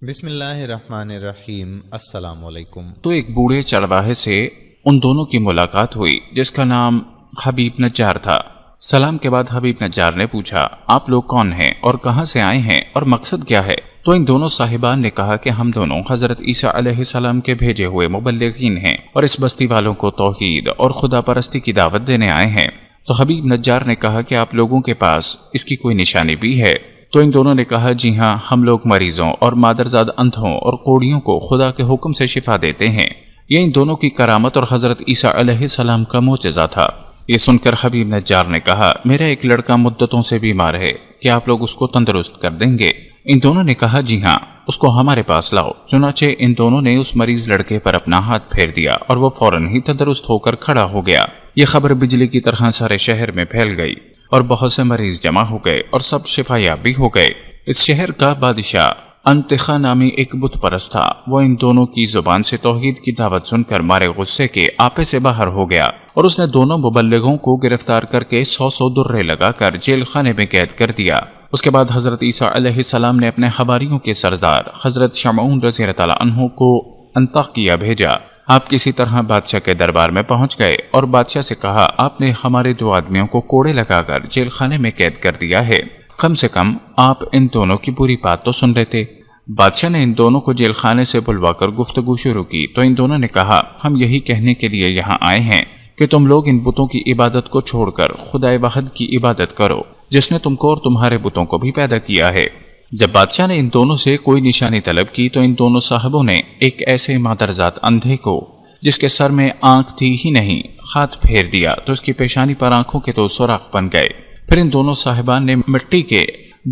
بسم اللہ الرحمن الرحیم۔ السلام علیکم۔ تو ایک بوڑھے چرواہے سے ان دونوں کی ملاقات ہوئی جس کا نام حبیب نجار تھا۔ سلام کے بعد حبیب نجار نے پوچھا، آپ لوگ کون ہیں اور کہاں سے آئے ہیں اور مقصد کیا ہے؟ تو ان دونوں صاحبان نے کہا کہ ہم دونوں حضرت عیسیٰ علیہ السلام کے بھیجے ہوئے مبلغین ہیں اور اس بستی والوں کو توحید اور خدا پرستی کی دعوت دینے آئے ہیں۔ تو حبیب نجار نے کہا کہ آپ لوگوں کے پاس اس کی کوئی نشانی بھی ہے؟ تو ان دونوں نے کہا، جی ہاں، ہم لوگ مریضوں اور مادرزاد اندھوں اور کوڑیوں کو خدا کے حکم سے شفا دیتے ہیں۔ یہ ان دونوں کی کرامت اور حضرت عیسیٰ علیہ السلام کا معجزہ تھا۔ یہ سن کر حبیب نجار نے کہا، میرا ایک لڑکا مدتوں سے بیمار ہے، کہ آپ لوگ اس کو تندرست کر دیں گے؟ ان دونوں نے کہا، جی ہاں، اس کو ہمارے پاس لاؤ۔ چنانچہ ان دونوں نے اس مریض لڑکے پر اپنا ہاتھ پھیر دیا اور وہ فوراً ہی تندرست ہو کر کھڑا ہو گیا۔ یہ خبر بجلی کی طرح سارے شہر میں پھیل گئی اور بہت سے مریض جمع ہو گئے اور سب شفا یاب بھی ہو گئے۔ اس شہر کا بادشاہ انتخا نامی ایک بت پرست تھا۔ وہ ان دونوں کی زبان سے توحید کی دعوت سن کر مارے غصے کے آپے سے باہر ہو گیا اور اس نے دونوں مبلغوں کو گرفتار کر کے 100 درے لگا کر جیل خانے میں قید کر دیا۔ اس کے بعد حضرت عیسیٰ علیہ السلام نے اپنے حواریوں کے سردار حضرت شمعون رضی اللہ تعالیٰ عنہ کو انطاکیہ بھیجا۔ آپ کسی طرح بادشاہ کے دربار میں پہنچ گئے اور بادشاہ سے کہا، آپ نے ہمارے 2 آدمیوں کو کوڑے لگا کر جیل خانے میں قید کر دیا ہے، کم سے کم آپ ان دونوں کی پوری بات تو سن لیتے۔ بادشاہ نے ان دونوں کو جیل خانے سے بلوا کر گفتگو شروع کی تو ان دونوں نے کہا، ہم یہی کہنے کے لیے یہاں آئے ہیں کہ تم لوگ ان بتوں کی عبادت کو چھوڑ کر خدائے واحد کی عبادت کرو جس نے تم کو اور تمہارے بتوں کو بھی پیدا کیا ہے۔ جب بادشاہ نے ان دونوں سے کوئی نشانی طلب کی تو ان دونوں صاحبوں نے ایک ایسے مادرزاد اندھے کو جس کے سر میں آنکھ تھی ہی نہیں ہاتھ پھیر دیا تو اس کی پیشانی پر آنکھوں کے 2 سوراخ بن گئے۔ پھر ان دونوں صاحبان نے مٹی کے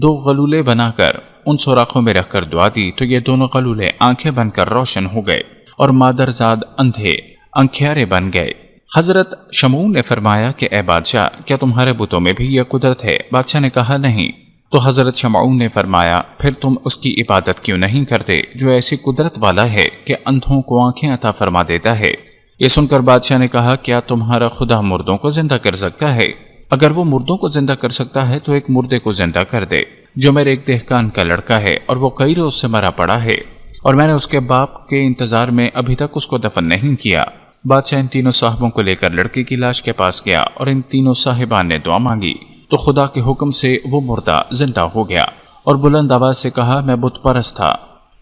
2 غلولے بنا کر ان سوراخوں میں رکھ کر دعا دی تو یہ دونوں غلولے آنکھیں بن کر روشن ہو گئے اور مادرزاد اندھے انکھیارے بن گئے۔ حضرت شمعون نے فرمایا کہ اے بادشاہ، کیا تمہارے بتوں میں بھی یہ قدرت ہے؟ بادشاہ نے کہا، نہیں۔ تو حضرت شمعون نے فرمایا، پھر تم اس کی عبادت کیوں نہیں کرتے جو ایسی قدرت والا ہے کہ اندھوں کو آنکھیں عطا فرما دیتا ہے؟ یہ سن کر بادشاہ نے کہا، کیا تمہارا خدا مردوں کو زندہ کر سکتا ہے؟ اگر وہ مردوں کو زندہ کر سکتا ہے تو ایک مردے کو زندہ کر دے جو میرے ایک دہقان کا لڑکا ہے اور وہ کئی روز سے مرا پڑا ہے اور میں نے اس کے باپ کے انتظار میں ابھی تک اس کو دفن نہیں کیا۔ بادشاہ ان تینوں صاحبوں کو لے کر لڑکے کی لاش کے پاس گیا اور ان تینوں صاحبان نے دعا مانگی تو خدا کے حکم سے وہ مردہ زندہ ہو گیا اور بلند آواز سے کہا، میں بت پرست تھا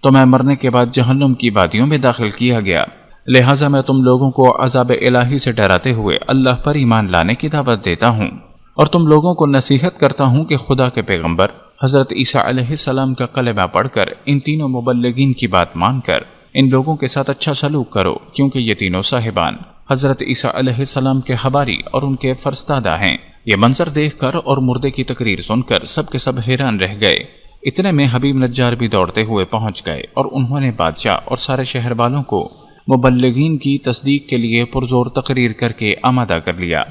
تو میں مرنے کے بعد جہنم کی وادیوں میں داخل کیا گیا، لہٰذا میں تم لوگوں کو عذاب الہی سے ڈراتے ہوئے اللہ پر ایمان لانے کی دعوت دیتا ہوں اور تم لوگوں کو نصیحت کرتا ہوں کہ خدا کے پیغمبر حضرت عیسیٰ علیہ السلام کا کلمہ پڑھ کر ان تینوں مبلغین کی بات مان کر ان لوگوں کے ساتھ اچھا سلوک کرو، کیونکہ یہ تینوں صاحبان حضرت عیسیٰ علیہ السلام کے حواری اور ان کے فرستادہ ہیں۔ یہ منظر دیکھ کر اور مردے کی تقریر سن کر سب کے سب حیران رہ گئے۔ اتنے میں حبیب نجار بھی دوڑتے ہوئے پہنچ گئے اور انہوں نے بادشاہ اور سارے شہر والوں کو مبلغین کی تصدیق کے لیے پرزور تقریر کر کے آمادہ کر لیا،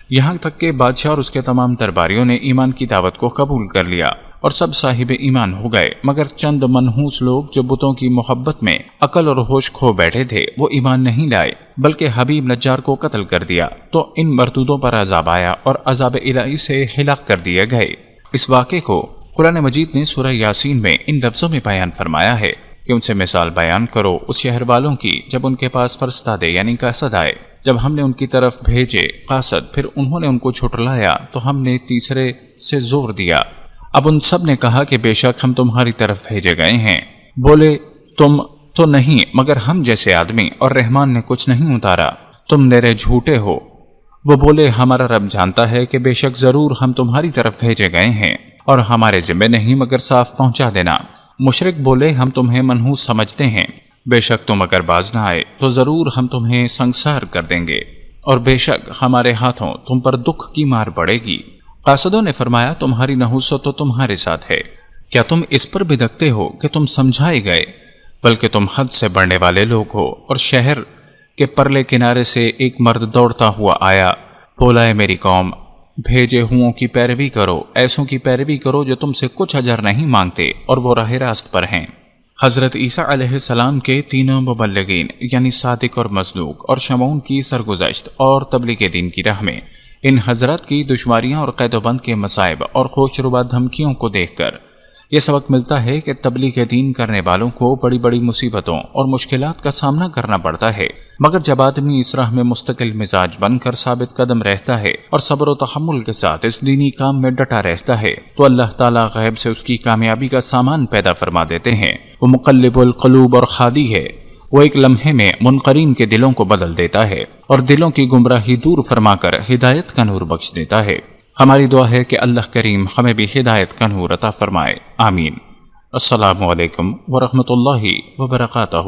یہاں تک کہ بادشاہ اور اس کے تمام درباریوں نے ایمان کی دعوت کو قبول کر لیا اور سب صاحب ایمان ہو گئے، مگر چند منحوس لوگ جو بتوں کی محبت میں عقل اور ہوش کھو بیٹھے تھے وہ ایمان نہیں لائے بلکہ حبیب نجار کو قتل کر دیا۔ تو ان مردودوں پر عذاب آیا اور عذاب الہی سے ہلاک کر دیے گئے۔ اس واقعے کو قرآن مجید نے سورہ یاسین میں ان لفظوں میں بیان فرمایا ہے کہ ان سے مثال بیان کرو اس شہر والوں کی جب ان کے پاس فرستادے یعنی قاصد آئے، جب ہم نے ان کی طرف بھیجے قاصد، پھر انہوں نے ان کو جھٹلایا تو ہم نے تیسرے سے زور دیا۔ اب ان سب نے کہا کہ بے شک ہم تمہاری طرف بھیجے گئے ہیں۔ بولے، تم تو نہیں مگر ہم جیسے آدمی، اور رحمان نے کچھ نہیں اتارا، تم میرے جھوٹے ہو۔ وہ بولے، ہمارا رب جانتا ہے کہ بے شک ضرور ہم تمہاری طرف بھیجے گئے ہیں اور ہمارے ذمہ نہیں مگر صاف پہنچا دینا۔ مشرک بولے، ہم تمہیں منحوس سمجھتے ہیں، بے شک تم اگر باز نہ آئے تو ضرور ہم تمہیں سنگسار کر دیں گے اور بے شک ہمارے ہاتھوں تم پر دکھ کی مار پڑے گی۔ قاصدوں نے فرمایا، تمہاری نحوست تو تمہارے ساتھ ہے، کیا تم اس پر بدکتے ہو کہ تم سمجھائے گئے؟ بلکہ تم حد سے بڑھنے والے لوگ ہو۔ اور شہر کے پرلے کنارے سے ایک مرد دوڑتا ہوا آیا، بولا، ہے میری قوم، بھیجے ہوں کی پیروی کرو، ایسوں کی پیروی کرو جو تم سے کچھ اجر نہیں مانگتے اور وہ راہ راست پر ہیں۔ حضرت عیسیٰ علیہ السلام کے تینوں مبلغین یعنی صادق اور مصدوق اور شمعون کی سرگزشت اور تبلیغ دین کی راہ میں ان حضرات کی دشواریاں اور قید و بند کے مصائب اور خوش ربا دھمکیوں کو دیکھ کر یہ سبق ملتا ہے کہ تبلیغ دین کرنے والوں کو بڑی بڑی مصیبتوں اور مشکلات کا سامنا کرنا پڑتا ہے، مگر جب آدمی اس راہ میں مستقل مزاج بن کر ثابت قدم رہتا ہے اور صبر و تحمل کے ساتھ اس دینی کام میں ڈٹا رہتا ہے تو اللہ تعالیٰ غیب سے اس کی کامیابی کا سامان پیدا فرما دیتے ہیں۔ وہ مقلب القلوب اور خادی ہے، وہ ایک لمحے میں منقرین کے دلوں کو بدل دیتا ہے اور دلوں کی گمراہی دور فرما کر ہدایت کا نور بخش دیتا ہے۔ ہماری دعا ہے کہ اللہ کریم ہمیں بھی ہدایت کا نور عطا فرمائے، آمین۔ السلام علیکم ورحمۃ اللہ وبرکاتہ۔